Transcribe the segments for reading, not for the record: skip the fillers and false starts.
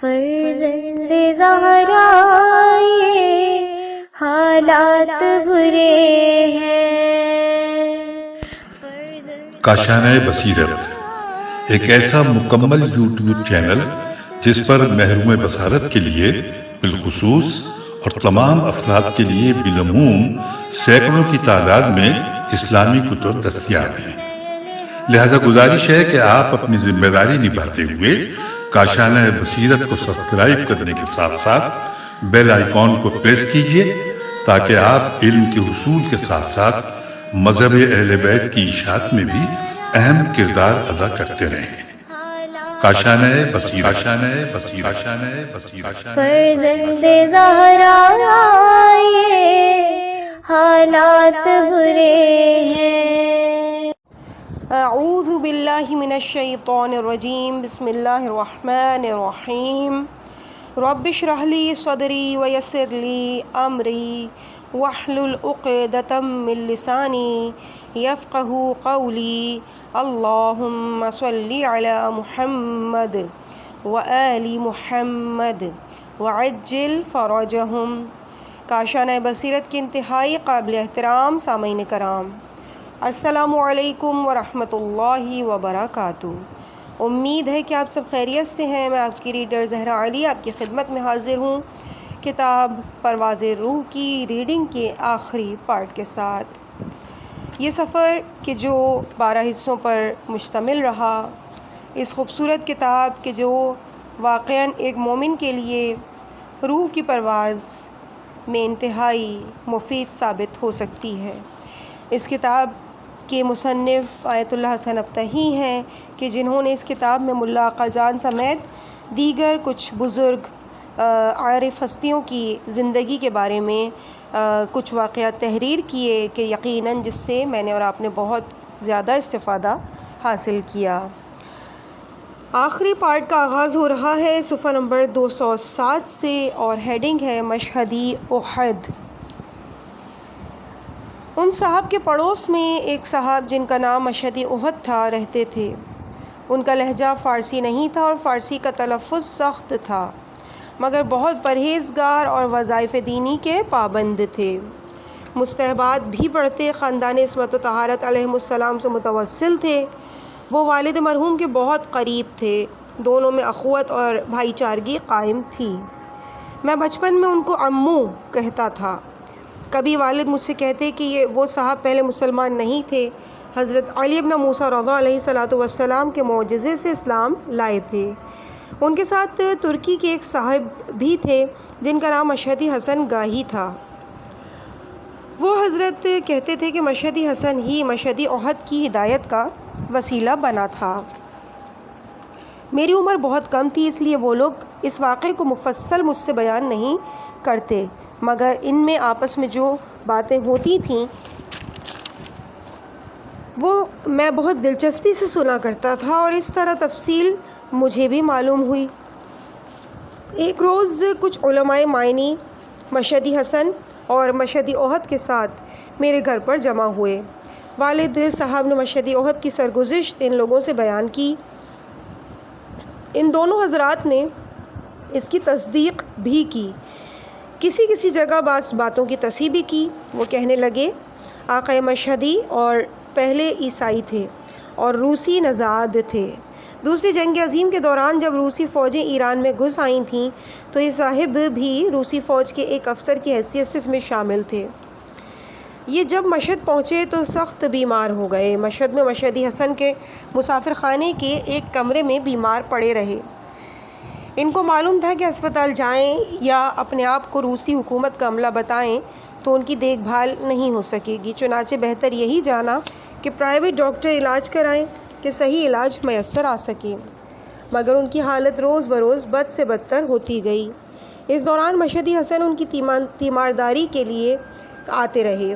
فرزند زہرا یہ حالات برے ہیں۔ کاشانہ بصیرت ایک ایسا مکمل یوٹیوب چینل جس پر محروم بصارت کے لیے بالخصوص اور تمام افراد کے لیے بالعموم سینکڑوں کی تعداد میں اسلامی کتب دستیاب ہیں۔ لہذا گزارش ہے کہ آپ اپنی ذمہ داری نبھاتے ہوئے کاشانہ بصیرت کو سبسکرائب کرنے کے ساتھ ساتھ بیل آئیکن کو پریس کیجیے تاکہ آپ علم کے حصول کے ساتھ ساتھ مذہب اہل بیت کی اشاعت میں بھی اہم کردار ادا کرتے رہیں۔ کاشانہ بصیرت۔ فرزند زہرا یہ حالات برے ہیں۔ اعوذ باللہ من الشیطان الرجیم، بسم اللہ الرحمن الرحیم۔ رب اشرح لی صدری ویسر لی امری واحلل عقدۃ من لسانی یفقہوا قولی۔ اللہم صلی علی محمد وآل محمد وعجل فرجہم۔ کاشانہ بصیرت کے انتہائی قابل احترام سامعین کرام، السلام علیکم ورحمۃ اللہ وبرکاتہ۔ امید ہے کہ آپ سب خیریت سے ہیں۔ میں آپ کی ریڈر زہرا علی آپ کی خدمت میں حاضر ہوں کتاب پرواز روح کی ریڈنگ کے آخری پارٹ کے ساتھ۔ یہ سفر کہ جو 12 حصوں پر مشتمل رہا، اس خوبصورت کتاب کہ جو واقعاً ایک مومن کے لیے روح کی پرواز میں انتہائی مفید ثابت ہو سکتی ہے۔ اس کتاب کے مصنف آیت اللہ حسن ابتہی ہیں کہ جنہوں نے اس کتاب میں ملا آقا جان سمیت دیگر کچھ بزرگ عارف ہستیوں کی زندگی کے بارے میں کچھ واقعات تحریر کیے کہ یقیناً جس سے میں نے اور آپ نے بہت زیادہ استفادہ حاصل کیا۔ آخری پارٹ کا آغاز ہو رہا ہے صفحہ نمبر 207 سے اور ہیڈنگ ہے مشہدی احد۔ ان صاحب کے پڑوس میں ایک صاحب جن کا نام مشہدی احد تھا رہتے تھے۔ ان کا لہجہ فارسی نہیں تھا اور فارسی کا تلفظ سخت تھا، مگر بہت پرہیزگار اور وظائف دینی کے پابند تھے۔ مستحبات بھی پڑھتے، خاندان عصمت و طہارت علیہم السلام سے متوسل تھے۔ وہ والد مرحوم کے بہت قریب تھے، دونوں میں اخوت اور بھائی چارگی قائم تھی۔ میں بچپن میں ان کو امو کہتا تھا۔ کبھی والد مجھ سے کہتے کہ وہ صاحب پہلے مسلمان نہیں تھے، حضرت علی ابن موسیٰ رضا علیہ السلام کے معجزے سے اسلام لائے تھے۔ ان کے ساتھ ترکی کے ایک صاحب بھی تھے جن کا نام مشہدی حسن گاہی تھا۔ وہ حضرت کہتے تھے کہ مشہدی حسن ہی مشہدی احد کی ہدایت کا وسیلہ بنا تھا۔ میری عمر بہت کم تھی، اس لیے وہ لوگ اس واقعے کو مفصل مجھ سے بیان نہیں کرتے، مگر ان میں آپس میں جو باتیں ہوتی تھیں وہ میں بہت دلچسپی سے سنا کرتا تھا اور اس طرح تفصیل مجھے بھی معلوم ہوئی۔ ایک روز کچھ علماء معنی مشہدی حسن اور مشہدی احد کے ساتھ میرے گھر پر جمع ہوئے۔ والد صاحب نے مشہدی احد کی سرگزشت ان لوگوں سے بیان کی۔ ان دونوں حضرات نے اس کی تصدیق بھی کی، کسی جگہ بعض باتوں کی تصحیح بھی کی۔ وہ کہنے لگے آقا مشہدی اور پہلے عیسائی تھے اور روسی نژاد تھے۔ دوسری جنگ عظیم کے دوران جب روسی فوجیں ایران میں گھس آئی تھیں تو یہ صاحب بھی روسی فوج کے ایک افسر کی حیثیت سے اس میں شامل تھے۔ یہ جب مشہد پہنچے تو سخت بیمار ہو گئے۔ مشہد میں مشہدی حسن کے مسافر خانے کے ایک کمرے میں بیمار پڑے رہے۔ ان کو معلوم تھا کہ اسپتال جائیں یا اپنے آپ کو روسی حکومت کا عملہ بتائیں تو ان کی دیکھ بھال نہیں ہو سکے گی، چنانچہ بہتر یہی جانا کہ پرائیویٹ ڈاکٹر علاج کرائیں کہ صحیح علاج میسر آ سکے، مگر ان کی حالت روز بروز بد سے بدتر ہوتی گئی۔ اس دوران مشہدی حسن ان کی تیمارداری کے لیے آتے رہے،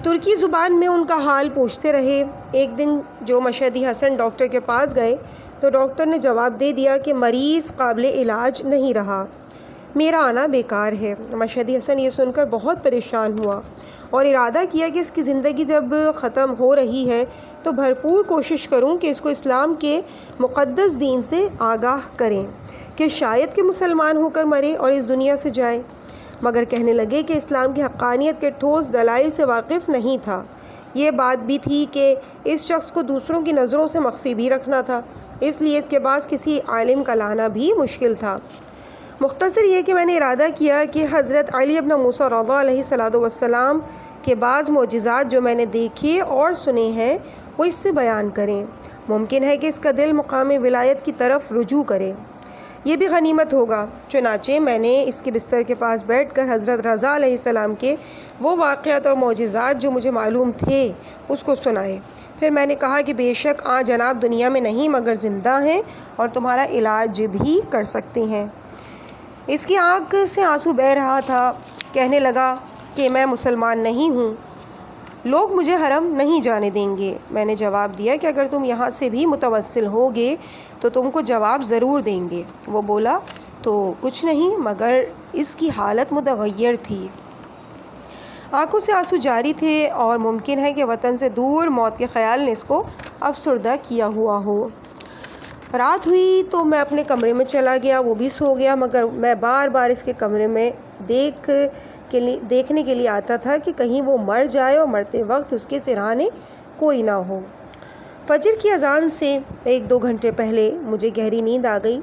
ترکی زبان میں ان کا حال پوچھتے رہے۔ ایک دن جو مشہدی حسن ڈاکٹر کے پاس گئے تو ڈاکٹر نے جواب دے دیا کہ مریض قابل علاج نہیں رہا، میرا آنا بیکار ہے۔ مشہدی حسن یہ سن کر بہت پریشان ہوا اور ارادہ کیا کہ اس کی زندگی جب ختم ہو رہی ہے تو بھرپور کوشش کروں کہ اس کو اسلام کے مقدس دین سے آگاہ کریں کہ شاید کہ مسلمان ہو کر مرے اور اس دنیا سے جائے، مگر کہنے لگے کہ اسلام کی حقانیت کے ٹھوس دلائل سے واقف نہیں تھا۔ یہ بات بھی تھی کہ اس شخص کو دوسروں کی نظروں سے مخفی بھی رکھنا تھا، اس لیے اس کے پاس کسی عالم کا لانا بھی مشکل تھا۔ مختصر یہ کہ میں نے ارادہ کیا کہ حضرت علی ابن موسیٰ رضی اللہ علیہ السلام کے بعض معجزات جو میں نے دیکھے اور سنے ہیں وہ اس سے بیان کریں۔ ممکن ہے کہ اس کا دل مقام ولایت کی طرف رجوع کرے، یہ بھی غنیمت ہوگا۔ چنانچہ میں نے اس کے بستر کے پاس بیٹھ کر حضرت رضا علیہ السلام کے وہ واقعات اور معجزات جو مجھے معلوم تھے اس کو سنائے۔ پھر میں نے کہا کہ بے شک جناب دنیا میں نہیں مگر زندہ ہیں اور تمہارا علاج بھی کر سکتے ہیں۔ اس کی آنکھ سے آنسو بہہ رہا تھا، کہنے لگا کہ میں مسلمان نہیں ہوں، لوگ مجھے حرم نہیں جانے دیں گے۔ میں نے جواب دیا کہ اگر تم یہاں سے بھی متوسل ہوگے تو تم کو جواب ضرور دیں گے۔ وہ بولا تو کچھ نہیں، مگر اس کی حالت متغیر تھی، آنکھوں سے آنسو جاری تھے اور ممکن ہے کہ وطن سے دور موت کے خیال نے اس کو افسردہ کیا ہوا ہو۔ رات ہوئی تو میں اپنے کمرے میں چلا گیا، وہ بھی سو گیا، مگر میں بار بار اس کے کمرے میں دیکھنے کے لیے آتا تھا کہ کہیں وہ مر جائے اور مرتے وقت اس کے سرہانے کوئی نہ ہو۔ فجر کی اذان سے 1-2 گھنٹے پہلے مجھے گہری نیند آ گئی۔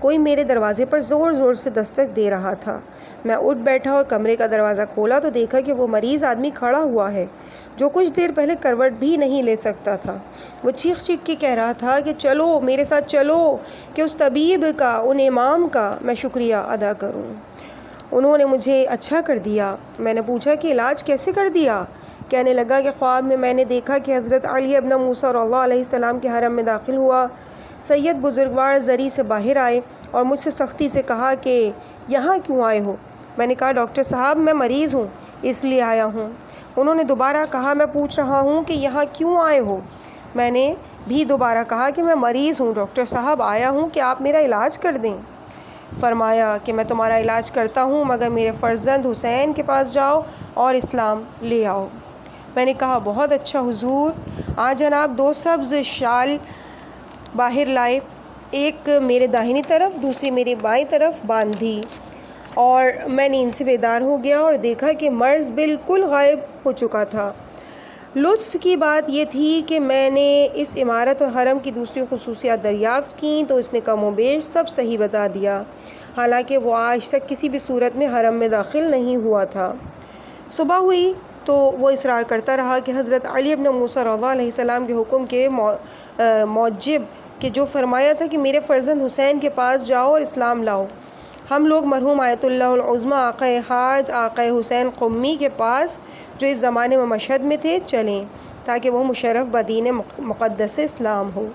کوئی میرے دروازے پر زور زور سے دستک دے رہا تھا۔ میں اٹھ بیٹھا اور کمرے کا دروازہ کھولا تو دیکھا کہ وہ مریض آدمی کھڑا ہوا ہے جو کچھ دیر پہلے کروٹ بھی نہیں لے سکتا تھا۔ وہ چیخ چیخ کے کہہ رہا تھا کہ چلو میرے ساتھ چلو کہ اس طبیب کا، ان امام کا میں شکریہ ادا کروں، انہوں نے مجھے اچھا کر دیا۔ میں نے پوچھا کہ علاج کیسے کر دیا؟ کہنے لگا کہ خواب میں نے دیکھا کہ حضرت علی ابن موسیٰ رضی اللہ علیہ السلام کے حرم میں داخل ہوا۔ سید بزرگوار زری سے باہر آئے اور مجھ سے سختی سے کہا کہ یہاں کیوں آئے ہو؟ میں نے کہا ڈاکٹر صاحب میں مریض ہوں اس لیے آیا ہوں۔ انہوں نے دوبارہ کہا میں پوچھ رہا ہوں کہ یہاں کیوں آئے ہو؟ میں نے بھی دوبارہ کہا کہ میں مریض ہوں ڈاکٹر صاحب، آیا ہوں کہ آپ میرا علاج کر دیں۔ فرمایا کہ میں تمہارا علاج کرتا ہوں مگر میرے فرزند حسین کے پاس جاؤ اور اسلام لے آؤ۔ میں نے کہا بہت اچھا حضور۔ جناب 2 سبز شال باہر لائے، ایک میرے داہنی طرف دوسری میری بائیں طرف باندھ دی اور میں نیند سے بیدار ہو گیا اور دیکھا کہ مرض بالکل غائب ہو چکا تھا۔ لطف کی بات یہ تھی کہ میں نے اس عمارت اور حرم کی دوسری خصوصیات دریافت کیں تو اس نے کم و بیش سب صحیح بتا دیا، حالانکہ وہ آج تک کسی بھی صورت میں حرم میں داخل نہیں ہوا تھا۔ صبح ہوئی تو وہ اصرار کرتا رہا کہ حضرت علی ابن موسیٰ رضی اللہ علیہ السلام کے حکم کے موجب کہ جو فرمایا تھا کہ میرے فرزند حسین کے پاس جاؤ اور اسلام لاؤ، ہم لوگ مرحوم آیت اللہ العظمیٰ آقا حاج آقا حسین قمی کے پاس جو اس زمانے میں مشہد میں تھے چلیں تاکہ وہ مشرف بدین مقدس اسلام ہو۔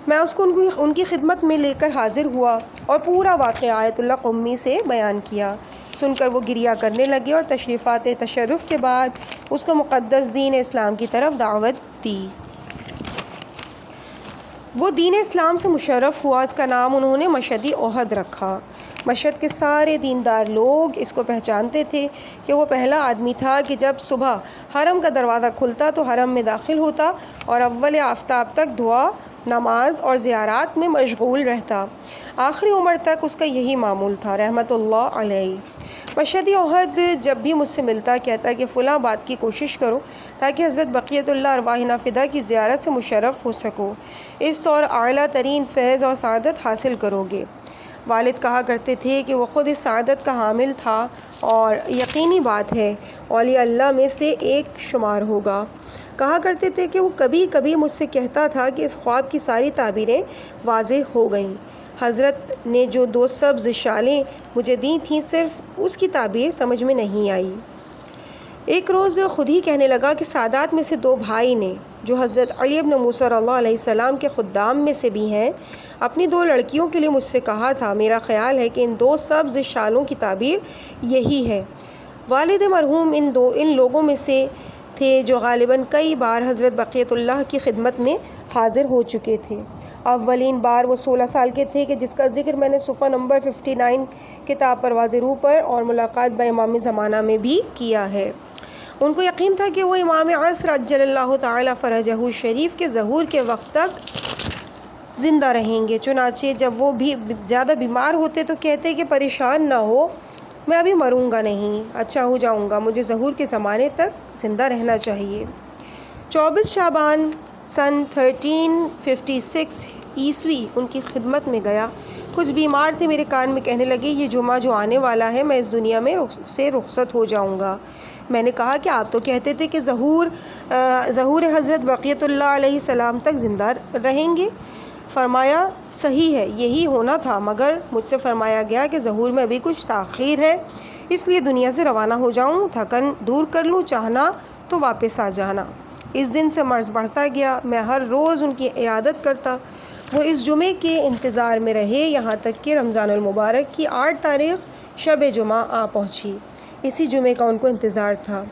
میں اس کو ان کی خدمت میں لے کر حاضر ہوا اور پورا واقعہ آیت اللہ قمی سے بیان کیا۔ سن کر وہ گریہ کرنے لگے اور تشریفات تشرف کے بعد اس کو مقدس دین اسلام کی طرف دعوت دی۔ وہ دین اسلام سے مشرف ہوا، اس کا نام انہوں نے مشہدی احد رکھا۔ مشہد کے سارے دیندار لوگ اس کو پہچانتے تھے کہ وہ پہلا آدمی تھا کہ جب صبح حرم کا دروازہ کھلتا تو حرم میں داخل ہوتا اور اول آفتاب تک دعا، نماز اور زیارات میں مشغول رہتا۔ آخری عمر تک اس کا یہی معمول تھا رحمۃ اللہ علیہ۔ مشہدی احد جب بھی مجھ سے ملتا کہتا کہ فلاں بات کی کوشش کرو تاکہ حضرت بقیت اللہ ارواحنا فدا کی زیارت سے مشرف ہو سکو، اس طور اعلیٰ ترین فیض اور سعادت حاصل کرو گے۔ والد کہا کرتے تھے کہ وہ خود اس سعادت کا حامل تھا اور یقینی بات ہے اولیاء اللہ میں سے ایک شمار ہوگا۔ کہا کرتے تھے کہ وہ کبھی کبھی مجھ سے کہتا تھا کہ اس خواب کی ساری تعبیریں واضح ہو گئیں، حضرت نے جو 2 سبز شالیں مجھے دی تھیں صرف اس کی تعبیر سمجھ میں نہیں آئی۔ ایک روز خود ہی کہنے لگا کہ سادات میں سے 2 بھائی نے جو حضرت علی ابن موسیٰ رضی اللہ علیہ السلام کے خدام میں سے بھی ہیں، اپنی 2 لڑکیوں کے لیے مجھ سے کہا تھا، میرا خیال ہے کہ ان 2 سبز شالوں کی تعبیر یہی ہے۔ والد مرحوم ان لوگوں میں سے تھے جو غالباً کئی بار حضرت بقیت اللہ کی خدمت میں حاضر ہو چکے تھے۔ اولین بار وہ 16 سال کے تھے کہ جس کا ذکر میں نے صفحہ نمبر 59 کتاب پرواز روح پر اور ملاقات با امام زمانہ میں بھی کیا ہے۔ ان کو یقین تھا کہ وہ امام عصر عجل اللہ تعالی فرجہ شریف کے ظہور کے وقت تک زندہ رہیں گے۔ چنانچہ جب وہ بھی زیادہ بیمار ہوتے تو کہتے کہ پریشان نہ ہو، میں ابھی مروں گا نہیں، اچھا ہو جاؤں گا، مجھے ظہور کے زمانے تک زندہ رہنا چاہیے۔ 24 شعبان سن 1356 عیسوی ان کی خدمت میں گیا۔ کچھ بیمار تھے، میرے کان میں کہنے لگے یہ جمعہ جو آنے والا ہے میں اس دنیا میں سے رخصت ہو جاؤں گا۔ میں نے کہا کہ آپ تو کہتے تھے کہ ظہور حضرت بقیت اللہ علیہ السلام تک زندہ رہیں گے۔ فرمایا صحیح ہے، یہی ہونا تھا، مگر مجھ سے فرمایا گیا کہ ظہور میں ابھی کچھ تاخیر ہے، اس لیے دنیا سے روانہ ہو جاؤں، تھکن دور کر لوں، چاہنا تو واپس آ جانا۔ اس دن سے مرض بڑھتا گیا، میں ہر روز ان کی عیادت کرتا۔ وہ اس جمعے کے انتظار میں رہے یہاں تک کہ رمضان المبارک کی 8 تاریخ شب جمعہ آ پہنچی۔ اسی جمعے کا ان کو انتظار تھا۔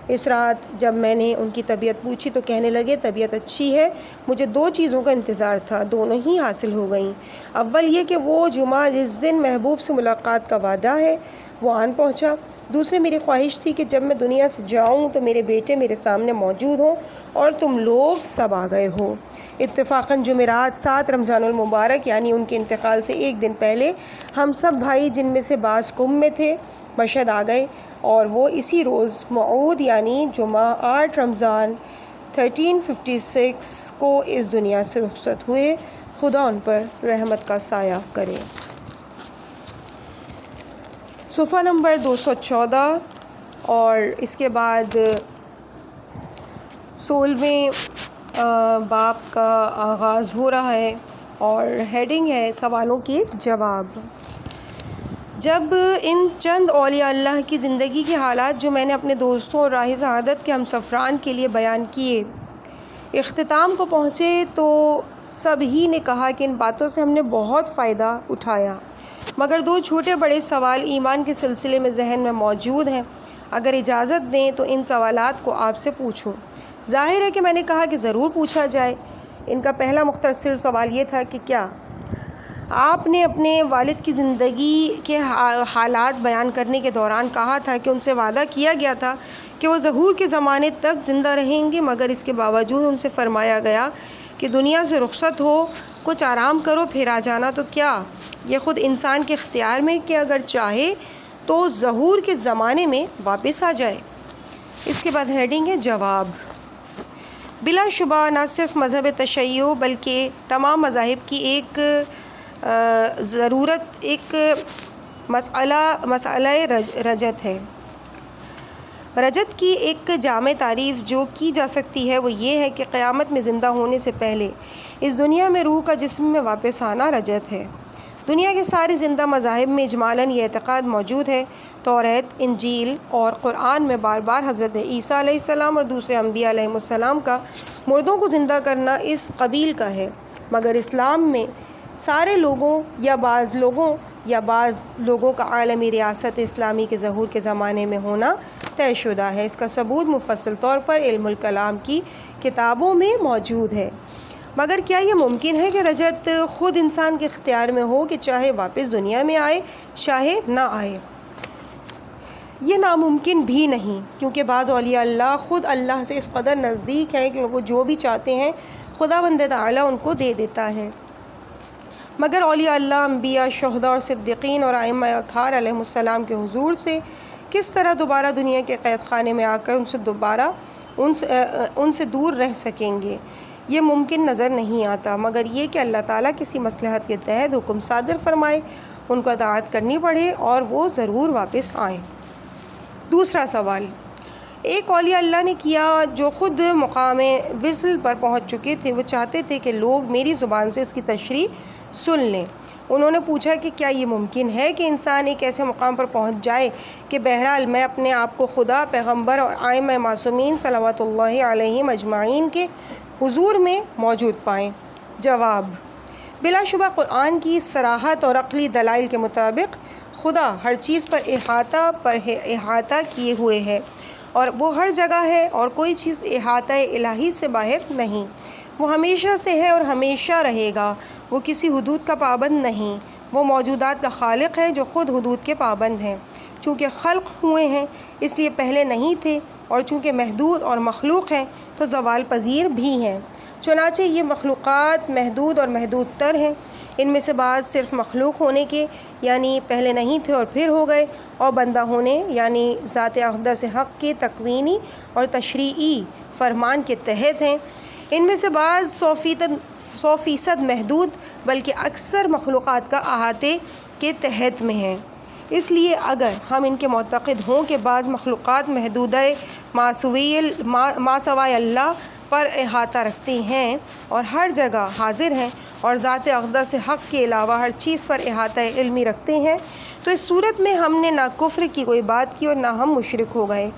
اس رات جب میں نے ان کی طبیعت پوچھی تو کہنے لگے طبیعت اچھی ہے، مجھے 2 چیزوں کا انتظار تھا، دونوں ہی حاصل ہو گئیں۔ اول یہ کہ وہ جمعہ جس دن محبوب سے ملاقات کا وعدہ ہے وہ آن پہنچا۔ دوسرے میری خواہش تھی کہ جب میں دنیا سے جاؤں تو میرے بیٹے میرے سامنے موجود ہوں اور تم لوگ سب آ گئے ہو۔ اتفاقاً جمعرات 7 رمضان المبارک یعنی ان کے انتقال سے 1 دن پہلے ہم سب بھائی جن میں سے بعض کم میں تھے مشہد آ گئے، اور وہ اسی روز موعود یعنی جمعہ 8 رمضان 1356 کو اس دنیا سے رخصت ہوئے۔ خدا ان پر رحمت کا سایہ کرے۔ صفحہ نمبر 214 اور اس کے بعد 16ویں باب کا آغاز ہو رہا ہے اور ہیڈنگ ہے سوالوں کے جواب۔ جب ان چند اولیاء اللہ کی زندگی کے حالات جو میں نے اپنے دوستوں اور راہ سعادت کے ہمسفران کے لیے بیان کیے اختتام کو پہنچے تو سب ہی نے کہا کہ ان باتوں سے ہم نے بہت فائدہ اٹھایا، مگر 2 چھوٹے بڑے سوال ایمان کے سلسلے میں ذہن میں موجود ہیں، اگر اجازت دیں تو ان سوالات کو آپ سے پوچھوں۔ ظاہر ہے کہ میں نے کہا کہ ضرور پوچھا جائے۔ ان کا پہلا مختصر سوال یہ تھا کہ کیا آپ نے اپنے والد کی زندگی کے حالات بیان کرنے کے دوران کہا تھا کہ ان سے وعدہ کیا گیا تھا کہ وہ ظہور کے زمانے تک زندہ رہیں گے، مگر اس کے باوجود ان سے فرمایا گیا کہ دنیا سے رخصت ہو، کچھ آرام کرو پھر آ جانا، تو کیا یہ خود انسان کے اختیار میں کہ اگر چاہے تو ظہور کے زمانے میں واپس آ جائے؟ اس کے بعد ہیڈنگ ہے جواب۔ بلا شبہ نہ صرف مذہب تشیع بلکہ تمام مذاہب کی ایک ضرورت ایک مسئلہ رجت ہے۔ رجت کی ایک جامع تعریف جو کی جا سکتی ہے وہ یہ ہے کہ قیامت میں زندہ ہونے سے پہلے اس دنیا میں روح کا جسم میں واپس آنا رجت ہے۔ دنیا کے سارے زندہ مذاہب میں اجمالاً یہ اعتقاد موجود ہے۔ توریت، انجیل اور قرآن میں بار بار حضرت عیسیٰ علیہ السلام اور دوسرے انبیاء علیہ السلام کا مردوں کو زندہ کرنا اس قبیل کا ہے، مگر اسلام میں سارے لوگوں یا بعض لوگوں کا عالمی ریاست اسلامی کے ظہور کے زمانے میں ہونا طے شدہ ہے۔ اس کا ثبوت مفصل طور پر علم الکلام کی کتابوں میں موجود ہے، مگر کیا یہ ممکن ہے کہ رجت خود انسان کے اختیار میں ہو کہ چاہے واپس دنیا میں آئے چاہے نہ آئے؟ یہ ناممکن بھی نہیں، کیونکہ بعض اولیاء اللہ خود اللہ سے اس قدر نزدیک ہیں کہ وہ جو بھی چاہتے ہیں خداوند تعالیٰ ان کو دے دیتا ہے، مگر اولیاء اللہ انبیاء، شہداء اور صدیقین اور ائمہ اطہار علیہ السلام کے حضور سے کس طرح دوبارہ دنیا کے قید خانے میں آ کر ان سے دور رہ سکیں گے؟ یہ ممکن نظر نہیں آتا، مگر یہ کہ اللہ تعالیٰ کسی مصلحت کے تحت حکم صادر فرمائے، ان کو اطاعت کرنی پڑے اور وہ ضرور واپس آئیں۔ دوسرا سوال ایک اولیاء اللہ نے کیا جو خود مقام وصل پر پہنچ چکے تھے۔ وہ چاہتے تھے کہ لوگ میری زبان سے اس کی تشریح سن لیں۔ انہوں نے پوچھا کہ کیا یہ ممکن ہے کہ انسان ایک ایسے مقام پر پہنچ جائے کہ بہرحال میں اپنے آپ کو خدا، پیغمبر اور ائمہ معصومین صلوات اللہ علیہم اجمعین کے حضور میں موجود پائیں؟ جواب، بلا شبہ قرآن کی صراحت اور عقلی دلائل کے مطابق خدا ہر چیز پر احاطہ کیے ہوئے ہے اور وہ ہر جگہ ہے اور کوئی چیز احاطہ الہی سے باہر نہیں۔ وہ ہمیشہ سے ہے اور ہمیشہ رہے گا، وہ کسی حدود کا پابند نہیں، وہ موجودات کا خالق ہے جو خود حدود کے پابند ہیں۔ چونکہ خلق ہوئے ہیں اس لیے پہلے نہیں تھے، اور چونکہ محدود اور مخلوق ہیں تو زوال پذیر بھی ہیں۔ چنانچہ یہ مخلوقات محدود اور محدود تر ہیں، ان میں سے بعض صرف مخلوق ہونے کے یعنی پہلے نہیں تھے اور پھر ہو گئے، اور بندہ ہونے یعنی ذات اقدس حق کے تکوینی اور تشریعی فرمان کے تحت ہیں۔ ان میں سے بعض 100% محدود بلکہ اکثر مخلوقات کا احاطے کے تحت میں ہیں۔ اس لیے اگر ہم ان کے معتقد ہوں کہ بعض مخلوقات محدودہ ما سوائے اللہ پر احاطہ رکھتے ہیں اور ہر جگہ حاضر ہیں اور ذات اقدس حق کے علاوہ ہر چیز پر احاطہ علمی رکھتے ہیں، تو اس صورت میں ہم نے نہ کفر کی کوئی بات کی اور نہ ہم مشرک ہو گئے۔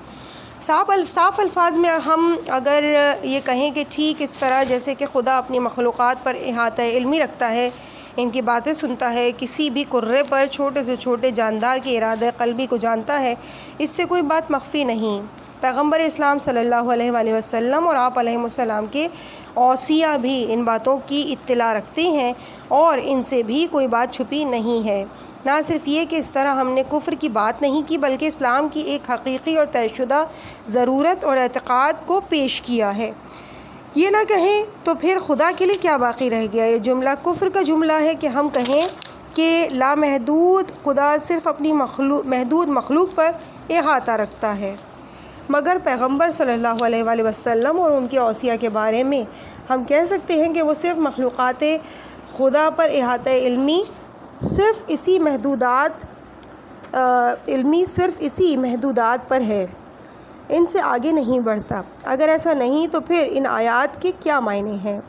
صاف الفاظ میں ہم اگر یہ کہیں کہ ٹھیک اس طرح جیسے کہ خدا اپنی مخلوقات پر احاطہ علمی رکھتا ہے، ان کی باتیں سنتا ہے، کسی بھی کرے پر چھوٹے سے چھوٹے جاندار کے ارادہ قلبی کو جانتا ہے، اس سے کوئی بات مخفی نہیں۔ پیغمبر اسلام صلی اللہ علیہ وآلہ وسلم اور آپ علیہ السلام کے اوصیاء بھی ان باتوں کی اطلاع رکھتے ہیں اور ان سے بھی کوئی بات چھپی نہیں ہے۔ نہ صرف یہ کہ اس طرح ہم نے کفر کی بات نہیں کی بلکہ اسلام کی ایک حقیقی اور طے شدہ ضرورت اور اعتقاد کو پیش کیا ہے۔ یہ نہ کہیں تو پھر خدا کے لیے کیا باقی رہ گیا؟ یہ جملہ کفر کا جملہ ہے کہ ہم کہیں کہ لامحدود خدا صرف اپنی محدود مخلوق پر احاطہ رکھتا ہے، مگر پیغمبر صلی اللہ علیہ وآلہ وسلم اور ان کے اوصیاء کے بارے میں ہم کہہ سکتے ہیں کہ وہ صرف مخلوقات خدا پر احاطہ علمی صرف اسی محدودات پر ہے، ان سے آگے نہیں بڑھتا۔ اگر ایسا نہیں تو پھر ان آیات کے کیا معنی ہیں؟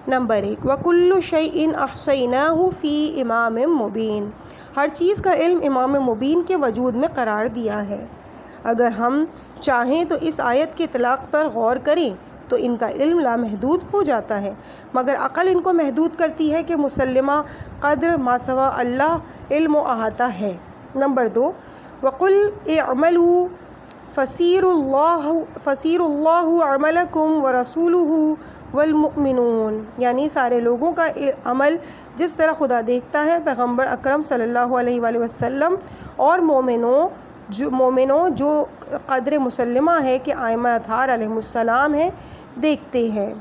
نمبر 1، وَكُلُّ شَيْءٍ أَحْصَيْنَاهُ فِي إِمَامٍ مُبِينٍ، ہر چیز کا علم امام مبین کے وجود میں قرار دیا ہے۔ اگر ہم چاہیں تو اس آیت کے اطلاق پر غور کریں تو ان کا علم لامحدود ہو جاتا ہے، مگر عقل ان کو محدود کرتی ہے کہ مسلمہ قدر ما سوا اللہ علم و احاطہ ہے۔ نمبر 2، وَقُلْ اعْمَلُوا فَسِيرُ اللَّهُ عَمَلَكُمْ وَرَسُولُهُ وَالْمُؤْمِنُونَ، یعنی سارے لوگوں کا عمل جس طرح خدا دیکھتا ہے، پیغمبر اکرم صلی اللہ علیہ وآلہ وسلم اور مومنوں جو قدر مسلمہ ہے کہ ائمہ اطہار علیہ السلام ہیں دیکھتے ہیں۔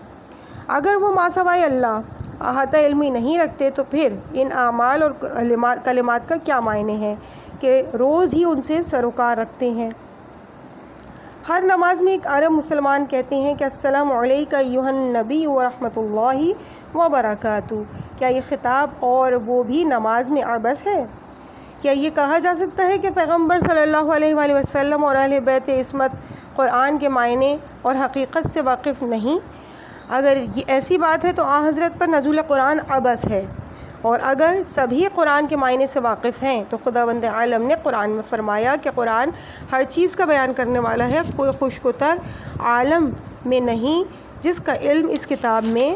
اگر وہ ماسوائے اللہ احاطہ علمی نہیں رکھتے تو پھر ان اعمال اور کلمات کا کیا معنی ہے کہ روز ہی ان سے سروکار رکھتے ہیں۔ ہر نماز میں ایک عرب مسلمان کہتے ہیں کہ السلام علیکہ ایھا النبی ورحمۃ اللہ وبرکاتہ، کیا یہ خطاب اور وہ بھی نماز میں عبث ہے؟ کیا یہ کہا جا سکتا ہے کہ پیغمبر صلی اللہ علیہ وآلہ وسلم اور اہل بیت عصمت قرآن کے معنی اور حقیقت سے واقف نہیں؟ اگر یہ ایسی بات ہے تو حضرت پر نزول قرآن عبث ہے، اور اگر سبھی قرآن کے معنی سے واقف ہیں تو خداوند عالم نے قرآن میں فرمایا کہ قرآن ہر چیز کا بیان کرنے والا ہے، کوئی خشک و تر عالم میں نہیں جس کا علم اس کتاب میں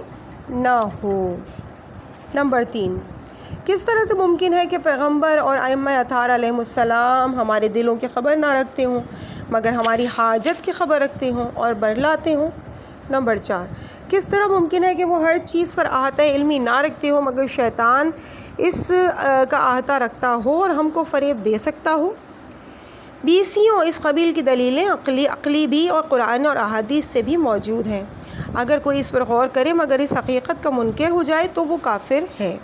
نہ ہو۔ نمبر 3، کس طرح سے ممکن ہے کہ پیغمبر اور ائمہ اطہار علیہ السلام ہمارے دلوں کی خبر نہ رکھتے ہوں مگر ہماری حاجت کی خبر رکھتے ہوں اور برلاتے ہوں؟ نمبر 4، کس طرح ممکن ہے کہ وہ ہر چیز پر احاطہ علمی نہ رکھتے ہوں مگر شیطان اس کا احاطہ رکھتا ہو اور ہم کو فریب دے سکتا ہو؟ 20 اس قبیل کی دلیلیں عقلی بھی اور قرآن اور احادیث سے بھی موجود ہیں۔ اگر کوئی اس پر غور کرے مگر اس حقیقت کا منکر ہو جائے تو وہ کافر ہے۔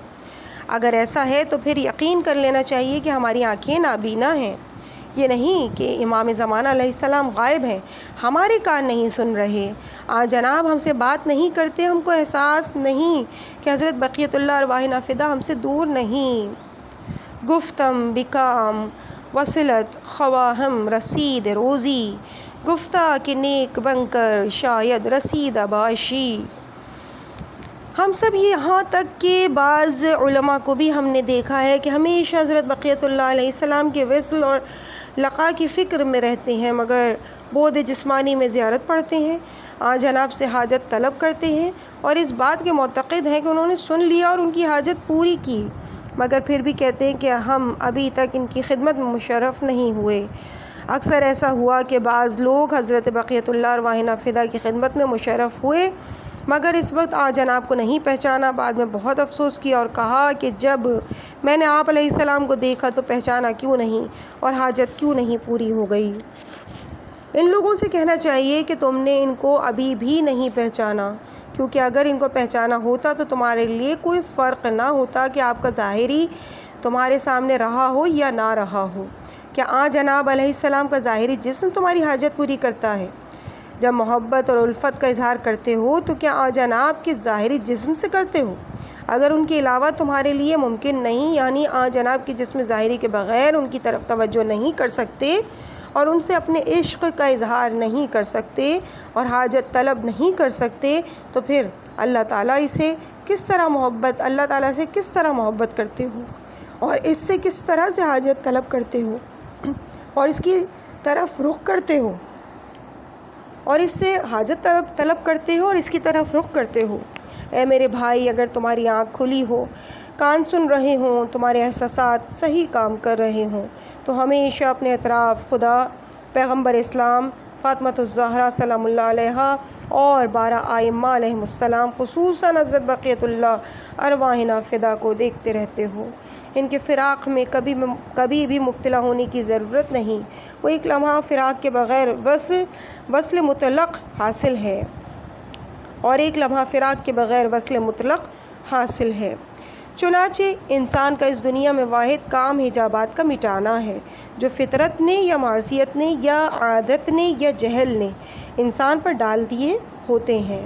اگر ایسا ہے تو پھر یقین کر لینا چاہیے کہ ہماری آنکھیں نابینا ہیں، یہ نہیں کہ امام زمانہ علیہ السلام غائب ہیں، ہمارے کان نہیں سن رہے، جناب ہم سے بات نہیں کرتے، ہم کو احساس نہیں کہ حضرت بقیت اللہ ارواح نافدہ ہم سے دور نہیں۔ گفتم بکام وصلت خواہم رسید روزی، گفتہ کہ نیک بن کر شاید رسید باشی۔ ہم سب یہاں تک کہ بعض علماء کو بھی ہم نے دیکھا ہے کہ ہمیشہ حضرت بقیت اللہ علیہ السلام کے وصل اور لقاء کی فکر میں رہتے ہیں مگر بود جسمانی میں زیارت پڑھتے ہیں، جناب سے حاجت طلب کرتے ہیں اور اس بات کے معتقد ہیں کہ انہوں نے سن لیا اور ان کی حاجت پوری کی، مگر پھر بھی کہتے ہیں کہ ہم ابھی تک ان کی خدمت میں مشرف نہیں ہوئے۔ اکثر ایسا ہوا کہ بعض لوگ حضرت بقیت اللہ ارواح نافدہ کی خدمت میں مشرف ہوئے مگر اس وقت آ جناب کو نہیں پہچانا۔ بعد میں بہت افسوس کیا اور کہا کہ جب میں نے آپ علیہ السلام کو دیکھا تو پہچانا کیوں نہیں اور حاجت کیوں نہیں پوری ہو گئی۔ ان لوگوں سے کہنا چاہیے کہ تم نے ان کو ابھی بھی نہیں پہچانا، کیونکہ اگر ان کو پہچانا ہوتا تو تمہارے لیے کوئی فرق نہ ہوتا کہ آپ کا ظاہری تمہارے سامنے رہا ہو یا نہ رہا ہو۔ کیا آ جناب علیہ السلام کا ظاہری جسم تمہاری حاجت پوری کرتا ہے؟ جب محبت اور الفت کا اظہار کرتے ہو تو کیا آ جناب کے ظاہری جسم سے کرتے ہو؟ اگر ان کے علاوہ تمہارے لیے ممکن نہیں، یعنی آ جناب کے جسم ظاہری کے بغیر ان کی طرف توجہ نہیں کر سکتے اور ان سے اپنے عشق کا اظہار نہیں کر سکتے اور حاجت طلب نہیں کر سکتے، تو پھر اللہ تعالیٰ سے کس طرح محبت کرتے ہو اور اس سے کس طرح سے حاجت طلب کرتے ہو اور اس کی طرف رخ کرتے ہو اور اس سے حاجت طلب کرتے ہو اور اس کی طرف رخ کرتے ہو۔ اے میرے بھائی، اگر تمہاری آنکھ کھلی ہو، کان سن رہے ہوں، تمہارے احساسات صحیح کام کر رہے ہوں، تو ہمیشہ اپنے اطراف خدا، پیغمبر اسلام، فاطمۃ الزہرا سلام اللہ علیہا اور 12 ائمہ علیہم السلام، خصوصاً حضرت بقیۃ اللہ ارواحنا فدا کو دیکھتے رہتے ہو۔ ان کے فراق میں کبھی بھی مبتلا ہونے کی ضرورت نہیں۔ وہ ایک لمحہ فراق کے بغیر وصل مطلق حاصل ہے اور ایک لمحہ فراق کے بغیر وصل مطلق حاصل ہے۔ چنانچہ انسان کا اس دنیا میں واحد کام حجابات کا مٹانا ہے جو فطرت نے یا معصیت نے یا عادت نے یا جہل نے انسان پر ڈال دیے ہوتے ہیں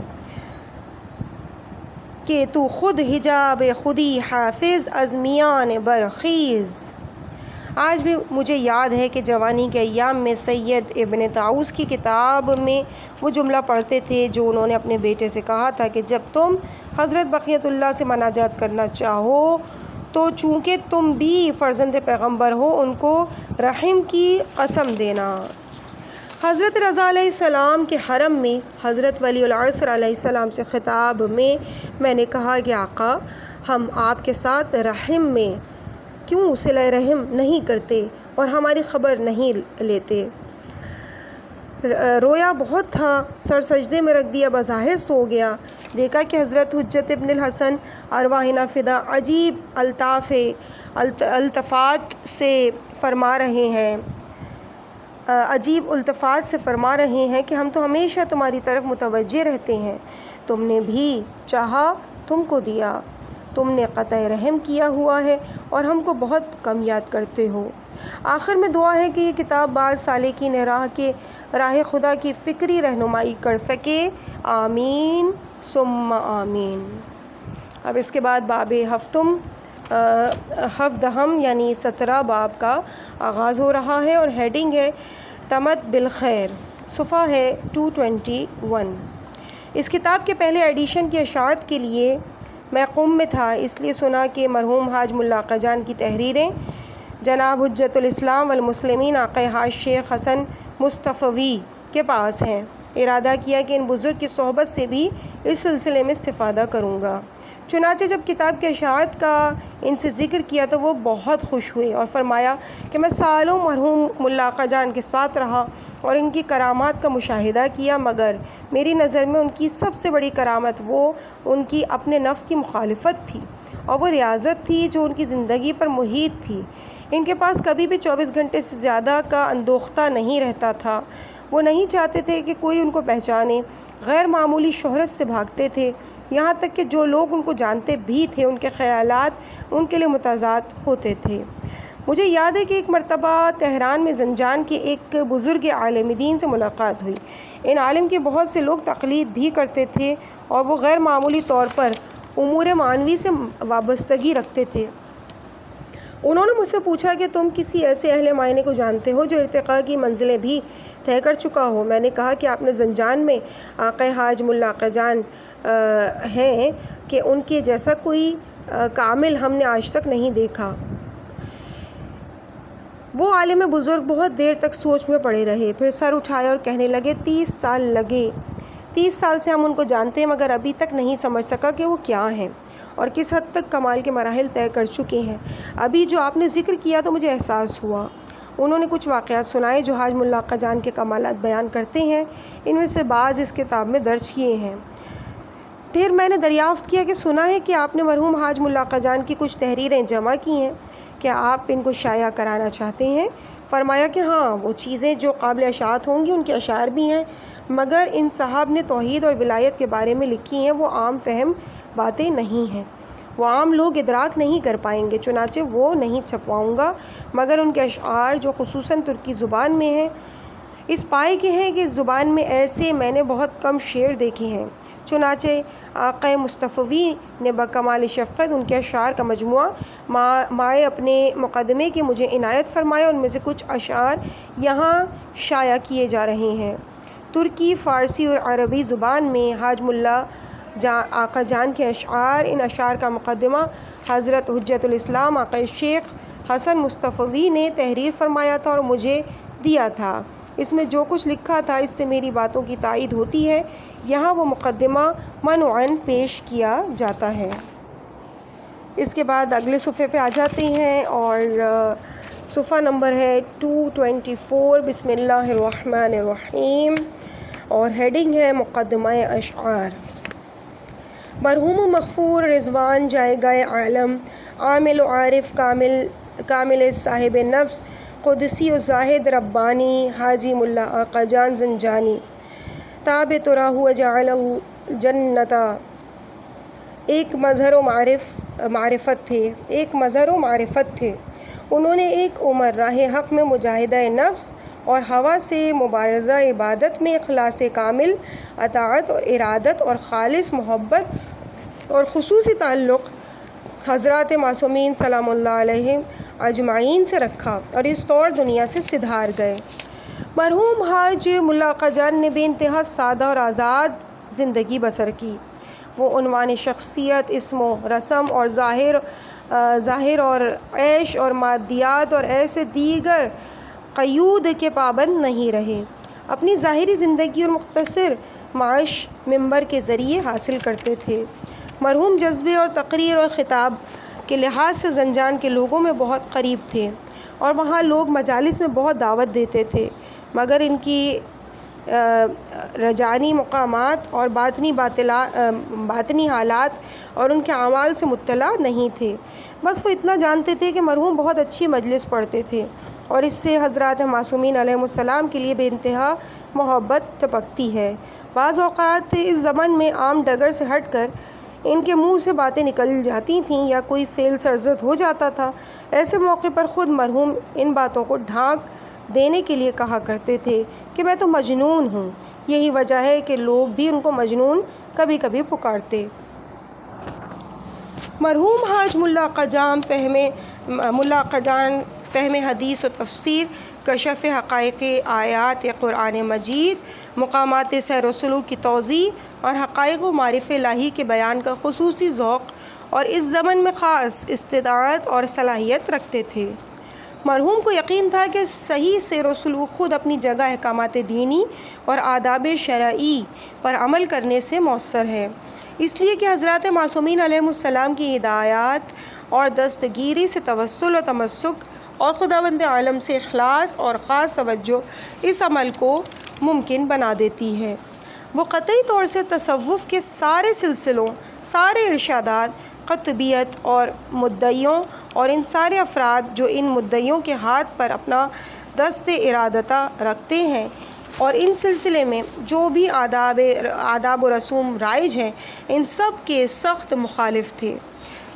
کہ تو خود حجاب خودی حافظ از میان برخیز۔ آج بھی مجھے یاد ہے کہ جوانی کے ایام میں سید ابن طاؤس کی کتاب میں وہ جملہ پڑھتے تھے جو انہوں نے اپنے بیٹے سے کہا تھا کہ جب تم حضرت بقیت اللہ سے مناجات کرنا چاہو تو چونکہ تم بھی فرزند پیغمبر ہو ان کو رحم کی قسم دینا۔ حضرت رضا علیہ السلام کے حرم میں حضرت ولی العصر علیہ السلام سے خطاب میں نے کہا کہ آقا، ہم آپ کے ساتھ رحم میں کیوں صلہ رحم نہیں کرتے اور ہماری خبر نہیں لیتے؟ رویا بہت تھا، سر سجدے میں رکھ دیا، بظاہر سو گیا۔ دیکھا کہ حضرت حجت ابن الحسن ارواحنا فدا عجیب التفات سے فرما رہے ہیں کہ ہم تو ہمیشہ تمہاری طرف متوجہ رہتے ہیں، تم نے بھی چاہا تم کو دیا، تم نے قطع رحم کیا ہوا ہے اور ہم کو بہت کم یاد کرتے ہو۔ آخر میں دعا ہے کہ یہ کتاب بعض سالکین راہ خدا کی فکری رہنمائی کر سکے، آمین ثم آمین۔ اب اس کے بعد باب ہفدہم یعنی 17 باب کا آغاز ہو رہا ہے اور ہیڈنگ ہے تمت بالخیر، صفحہ ہے 221۔ اس کتاب کے پہلے ایڈیشن کی اشاعت کے لیے میں قم میں تھا، اس لیے سنا کہ مرحوم حاج ملا آقا جان کی تحریریں جناب حجت الاسلام والمسلمین آقا حاج شیخ حسن مصطفوی کے پاس ہیں۔ ارادہ کیا کہ ان بزرگ کی صحبت سے بھی اس سلسلے میں استفادہ کروں گا۔ چنانچہ جب کتاب کی اشاعت کا ان سے ذکر کیا تو وہ بہت خوش ہوئے اور فرمایا کہ میں سالوں مرحوم ملا آقا جان کے ساتھ رہا اور ان کی کرامات کا مشاہدہ کیا، مگر میری نظر میں ان کی سب سے بڑی کرامت وہ ان کی اپنے نفس کی مخالفت تھی اور وہ ریاضت تھی جو ان کی زندگی پر محیط تھی۔ ان کے پاس کبھی بھی 24 گھنٹے سے زیادہ کا اندوختہ نہیں رہتا تھا۔ وہ نہیں چاہتے تھے کہ کوئی ان کو پہچانے، غیر معمولی شہرت سے بھاگتے تھے، یہاں تک کہ جو لوگ ان کو جانتے بھی تھے ان کے خیالات ان کے لیے متضاد ہوتے تھے۔ مجھے یاد ہے کہ ایک مرتبہ تہران میں زنجان کے ایک بزرگ عالم دین سے ملاقات ہوئی۔ ان عالم کے بہت سے لوگ تقلید بھی کرتے تھے اور وہ غیر معمولی طور پر امور معنوی سے وابستگی رکھتے تھے۔ انہوں نے مجھ سے پوچھا کہ تم کسی ایسے اہل معانی کو جانتے ہو جو ارتقاء کی منزلیں بھی طے کر چکا ہو؟ میں نے کہا کہ آپ نے زنجان میں آقا حاج ملا آقا جان ہیں کہ ان کے جیسا کوئی کامل ہم نے آج تک نہیں دیکھا۔ وہ عالم بزرگ بہت دیر تک سوچ میں پڑے رہے، پھر سر اٹھائے اور کہنے لگے 30 سال لگے، 30 سال سے ہم ان کو جانتے ہیں مگر ابھی تک نہیں سمجھ سکا کہ وہ کیا ہیں اور کس حد تک کمال کے مراحل طے کر چکے ہیں۔ ابھی جو آپ نے ذکر کیا تو مجھے احساس ہوا۔ انہوں نے کچھ واقعات سنائے جو حاج ملا آقا جان کے کمالات بیان کرتے ہیں، ان میں سے بعض اس کتاب میں درج کیے ہیں۔ پھر میں نے دریافت کیا کہ سنا ہے کہ آپ نے مرحوم حاج ملا آقا جان کی کچھ تحریریں جمع کی ہیں، کیا آپ ان کو شائع کرانا چاہتے ہیں؟ فرمایا کہ ہاں، وہ چیزیں جو قابل اشاعت ہوں گی ان کے اشعار بھی ہیں، مگر ان صاحب نے توحید اور ولایت کے بارے میں لکھی ہیں، وہ عام فہم باتیں نہیں ہیں، وہ عام لوگ ادراک نہیں کر پائیں گے، چنانچہ وہ نہیں چھپواؤں گا، مگر ان کے اشعار جو خصوصاً ترکی زبان میں ہیں اس پائے کے ہیں کہ اس زبان میں ایسے میں نے بہت کم شعر دیکھے ہیں۔ چنانچہ آقا مصطفی نے بکمال شفقت ان کے اشعار کا مجموعہ مائے اپنے مقدمے کی مجھے عنایت فرمایا، ان میں سے کچھ اشعار یہاں شائع کیے جا رہے ہیں۔ ترکی، فارسی اور عربی زبان میں حاج ملا آقا جان کے اشعار، ان اشعار کا مقدمہ حضرت حجت الاسلام آقا شیخ حسن مصطفی نے تحریر فرمایا تھا اور مجھے دیا تھا۔ اس میں جو کچھ لکھا تھا اس سے میری باتوں کی تائید ہوتی ہے، یہاں وہ مقدمہ منوعاً پیش کیا جاتا ہے۔ اس کے بعد اگلے صفحے پہ آ جاتے ہیں اور صفحہ نمبر ہے 224، بسم اللہ الرحمن الرحیم، اور ہیڈنگ ہے مقدمہ اشعار۔ مرحوم و مغفور رضوان جائے گئے عالم، عامل و عارف کامل صاحب نفس، قدسی و زاہد ربانی، حاجی ملا آقا جان زنجانی، تاب تراہ جعل الجنتا، ایک مظہر و معرفت تھے، انہوں نے ایک عمر راہ حق میں مجاہدہ نفس اور ہوا سے مبارزہ عبادت میں اخلاص کامل، اطاعت اور ارادت اور خالص محبت اور خصوصی تعلق حضرات معصومین سلام اللہ علیہم اجمعین سے رکھا اور اس طور دنیا سے سدھار گئے۔ مرحوم حاج ملا آقا جان نے بے انتہا سادہ اور آزاد زندگی بسر کی۔ وہ عنوان شخصیت، اسم و رسم اور ظاہر اور عیش اور مادیات اور ایسے دیگر قیود کے پابند نہیں رہے، اپنی ظاہری زندگی اور مختصر معاش منبر کے ذریعے حاصل کرتے تھے۔ مرحوم جذبے اور تقریر اور خطاب کے لحاظ سے زنجان کے لوگوں میں بہت قریب تھے اور وہاں لوگ مجالس میں بہت دعوت دیتے تھے، مگر ان کی رجانی مقامات اور باطنی حالات اور ان کے اعمال سے مطلع نہیں تھے۔ بس وہ اتنا جانتے تھے کہ مرحوم بہت اچھی مجلس پڑھتے تھے اور اس سے حضرات معصومین علیہم السلام کے لیے بے انتہا محبت ٹپکتی ہے۔ بعض اوقات اس زمن میں عام ڈگر سے ہٹ کر ان کے منہ سے باتیں نکل جاتی تھیں یا کوئی فعل سرزد ہو جاتا تھا، ایسے موقع پر خود مرحوم ان باتوں کو ڈھانک دینے کے لیے کہا کرتے تھے کہ میں تو مجنون ہوں۔ یہی وجہ ہے کہ لوگ بھی ان کو مجنون کبھی کبھی پکارتے۔ مرحوم حاج ملا آقا جان فہم حدیث و تفسیر، کشف حقائق آیات قرآن مجید، مقامات سیر و سلوک کی توضیح اور حقائق و معارف الہی کے بیان کا خصوصی ذوق اور اس زمن میں خاص استطاعت اور صلاحیت رکھتے تھے۔ مرحوم کو یقین تھا کہ صحیح سیر و سلوک خود اپنی جگہ احکامات دینی اور آداب شرعی پر عمل کرنے سے مؤثر ہے، اس لیے کہ حضرات معصومین علیہم السلام کی ہدایات اور دستگیری سے توسل و تمسک اور خداوند عالم سے اخلاص اور خاص توجہ اس عمل کو ممکن بنا دیتی ہے۔ وہ قطعی طور سے تصوف کے سارے سلسلوں، سارے ارشادات، قطبیت اور مدعیوں اور ان سارے افراد جو ان مدعیوں کے ہاتھ پر اپنا دست ارادتہ رکھتے ہیں اور ان سلسلے میں جو بھی آداب و رسوم رائج ہیں، ان سب کے سخت مخالف تھے۔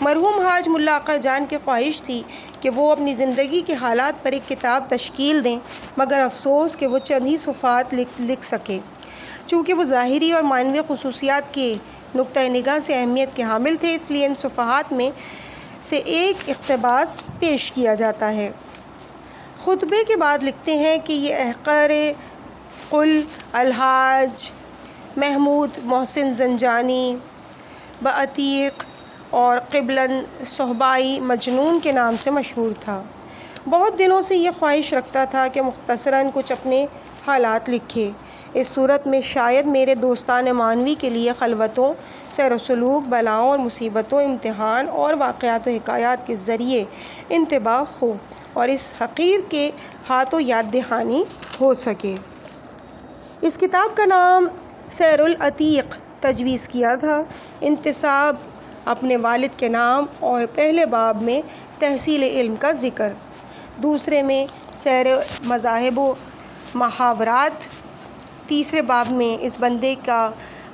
مرحوم حاج ملا آقا جان کی خواہش تھی کہ وہ اپنی زندگی کے حالات پر ایک کتاب تشکیل دیں، مگر افسوس کہ وہ چند ہی صفحات لکھ سکے۔ چونکہ وہ ظاہری اور معنوی خصوصیات کے نقطۂ نگاہ سے اہمیت کے حامل تھے، اس لیے ان صفحات میں سے ایک اقتباس پیش کیا جاتا ہے۔ خطبے کے بعد لکھتے ہیں کہ یہ احقار قل الحاج محمود محسن زنجانی بعتیق اور قبلاً صحبائی مجنون کے نام سے مشہور تھا۔ بہت دنوں سے یہ خواہش رکھتا تھا کہ مختصراً کچھ اپنے حالات لکھے۔ اس صورت میں شاید میرے دوستان معنوی کے لیے خلوتوں، سیر و سلوک، بلاؤں اور مصیبتوں، امتحان اور واقعات و حکایات کے ذریعے انتباہ ہو اور اس حقیر کے ہاتھوں یاد دہانی ہو سکے۔ اس کتاب کا نام سیر العتیق تجویز کیا تھا۔ انتساب اپنے والد کے نام اور پہلے باب میں تحصیل علم کا ذکر، دوسرے میں سیر مذاہب و محاورات، تیسرے باب میں اس بندے کا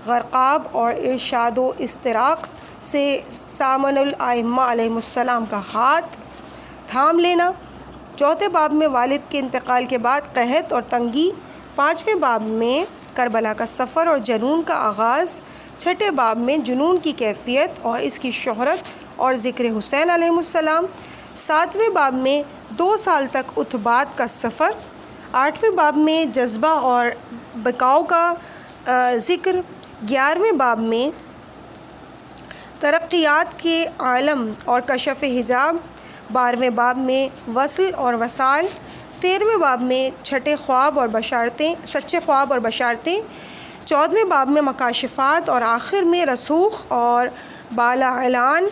غرقاب اور ارشاد و استراق سے سامن الائمہ علیہم السلام کا ہاتھ تھام لینا، چوتھے باب میں والد کے انتقال کے بعد قحط اور تنگی، پانچویں باب میں کربلا کا سفر اور جنون کا آغاز، چھٹے باب میں جنون کی کیفیت اور اس کی شہرت اور ذکر حسین علیہ السلام، ساتویں باب میں 2 سال تک اتباعت کا سفر، آٹھویں باب میں جذبہ اور بکاؤ کا ذکر، 11ویں باب میں ترقیات کے عالم اور کشف حجاب، 12ویں باب میں وصل اور وصال، 13ویں باب میں سچے خواب اور بشارتیں، 14ویں باب میں مکاشفات اور آخر میں رسوخ اور بالا اعلان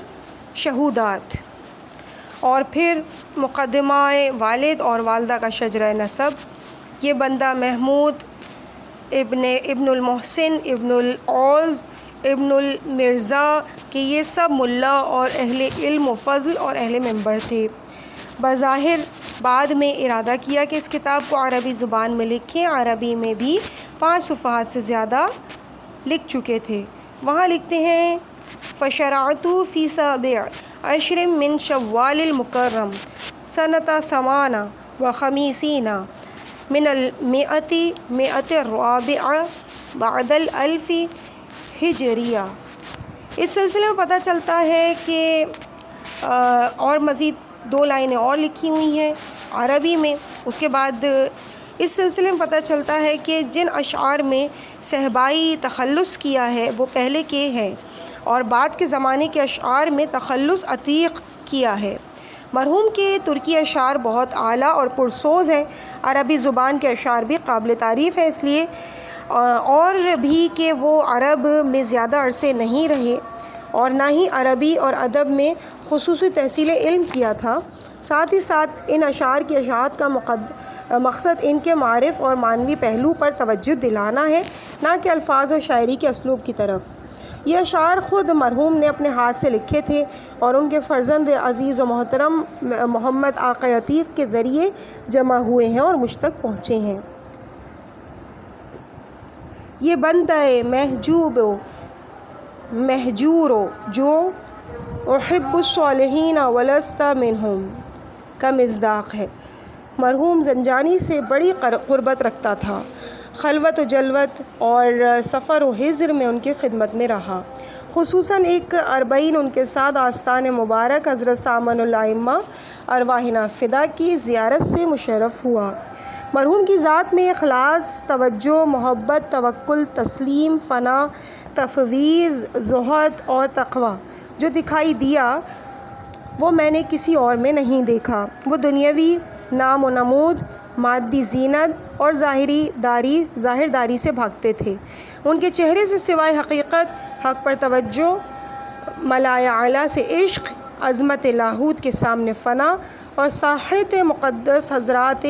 شہودات، اور پھر مقدمہ والد اور والدہ کا شجرہ نسب۔ یہ بندہ محمود ابن المحسن ابن العوض ابن المرزا کہ یہ سب ملا اور اہل علم و فضل اور اہل منبر تھے۔ بظاہر بعد میں ارادہ کیا کہ اس کتاب کو عربی زبان میں لکھیں، عربی میں بھی 5 صفحات سے زیادہ لکھ چکے تھے۔ وہاں لکھتے ہیں فشرعت فی 17 من شوال المکرم سنۃ 58 من المئۃ الرابعہ بعد الالف ہجریہ۔ اس سلسلے میں پتہ چلتا ہے کہ اور مزید 2 لائنیں اور لکھی ہوئی ہیں عربی میں۔ اس کے بعد اس سلسلے میں پتہ چلتا ہے کہ جن اشعار میں صحبائی تخلص کیا ہے وہ پہلے کے ہیں، اور بعد کے زمانے کے اشعار میں تخلص عتیق کیا ہے۔ مرحوم کے ترکی اشعار بہت اعلیٰ اور پرسوز ہیں۔ عربی زبان کے اشعار بھی قابل تعریف ہیں، اس لیے اور بھی کہ وہ عرب میں زیادہ عرصے نہیں رہے اور نہ ہی عربی اور ادب میں خصوصی تحصیل علم کیا تھا۔ ساتھ ہی ساتھ ان اشعار کی اشاعت کا مقصد ان کے معرف اور معنوی پہلو پر توجہ دلانا ہے، نہ کہ الفاظ و شاعری کے اسلوب کی طرف۔ یہ اشعار خود مرحوم نے اپنے ہاتھ سے لکھے تھے اور ان کے فرزند عزیز و محترم محمد آقا عتیق کے ذریعے جمع ہوئے ہیں اور مجھ تک پہنچے ہیں۔ یہ بندہ محجور جو احب الصالحین ولست منہم کا مصداق ہے۔ مرحوم زنجانی سے بڑی قربت رکھتا تھا، خلوت و جلوت اور سفر و حضر میں ان کی خدمت میں رہا۔ خصوصاً ایک 40 ان کے ساتھ آستان مبارک حضرت سامن الائمہ ارواحنا فدا کی زیارت سے مشرف ہوا۔ مرحوم کی ذات میں اخلاص، توجہ، محبت، توکل، تسلیم، فنا، تفویض، زہد اور تقوی جو دکھائی دیا وہ میں نے کسی اور میں نہیں دیکھا۔ وہ دنیاوی نام و نمود، مادی زینت اور ظاہر داری سے بھاگتے تھے۔ ان کے چہرے سے سوائے حقیقت، حق پر توجہ، ملائے اعلیٰ سے عشق، عظمت لاہوت کے سامنے فنا اور ساحت مقدس حضرات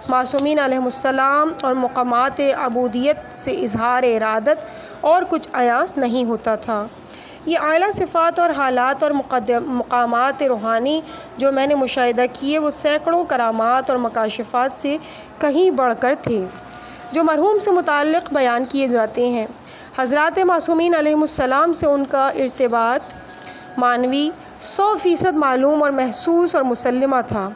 معصومین علیہم السلام اور مقامات عبودیت سے اظہار ارادت اور کچھ عیاں نہیں ہوتا تھا۔ یہ اعلیٰ صفات اور حالات اور مقامات روحانی جو میں نے مشاہدہ کیے وہ سینکڑوں کرامات اور مکاشفات سے کہیں بڑھ کر تھے جو مرحوم سے متعلق بیان کیے جاتے ہیں۔ حضرات معصومین علیہم السلام سے ان کا ارتباط معنوی 100% معلوم اور محسوس اور مسلمہ تھا۔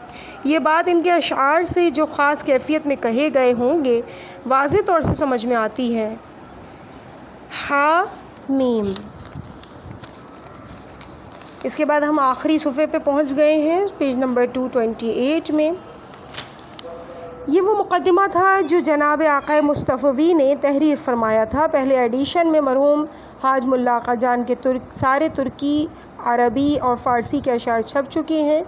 یہ بات ان کے اشعار سے جو خاص کیفیت میں کہے گئے ہوں گے واضح طور سے سمجھ میں آتی ہے۔ حامیم۔ اس کے بعد ہم آخری صفحے پہ پہنچ گئے ہیں، پیج نمبر 228 میں۔ یہ وہ مقدمہ تھا جو جناب آقا مصطفی نے تحریر فرمایا تھا۔ پہلے ایڈیشن میں مرحوم حاج ملا آقا جان کے سارے ترکی، عربی اور فارسی کے اشعار چھپ چکے ہیں۔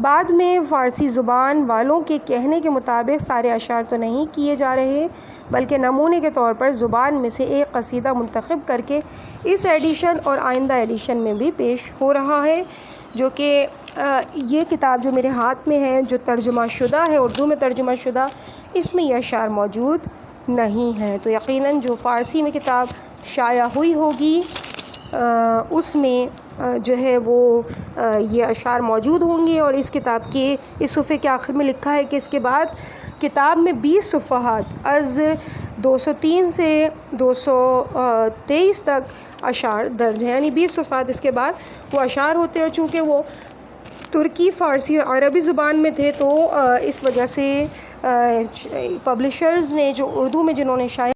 بعد میں فارسی زبان والوں کے کہنے کے مطابق سارے اشعار تو نہیں کیے جا رہے، بلکہ نمونے کے طور پر زبان میں سے ایک قصیدہ منتخب کر کے اس ایڈیشن اور آئندہ ایڈیشن میں بھی پیش ہو رہا ہے، جو کہ یہ کتاب جو میرے ہاتھ میں ہے جو ترجمہ شدہ ہے، اردو میں ترجمہ شدہ، اس میں یہ اشعار موجود نہیں ہیں۔ تو یقیناً جو فارسی میں کتاب شائع ہوئی ہوگی اس میں جو ہے وہ یہ اشعار موجود ہوں گے، اور اس کتاب کے اس صفحے کے آخر میں لکھا ہے کہ اس کے بعد کتاب میں 20 صفحات از 203 سے 223 تک اشعار درج ہیں، یعنی 20 صفحات اس کے بعد وہ اشعار ہوتے ہیں، اور چونکہ وہ ترکی، فارسی اور عربی زبان میں تھے تو اس وجہ سے پبلشرز نے جو اردو میں جنہوں نے شائع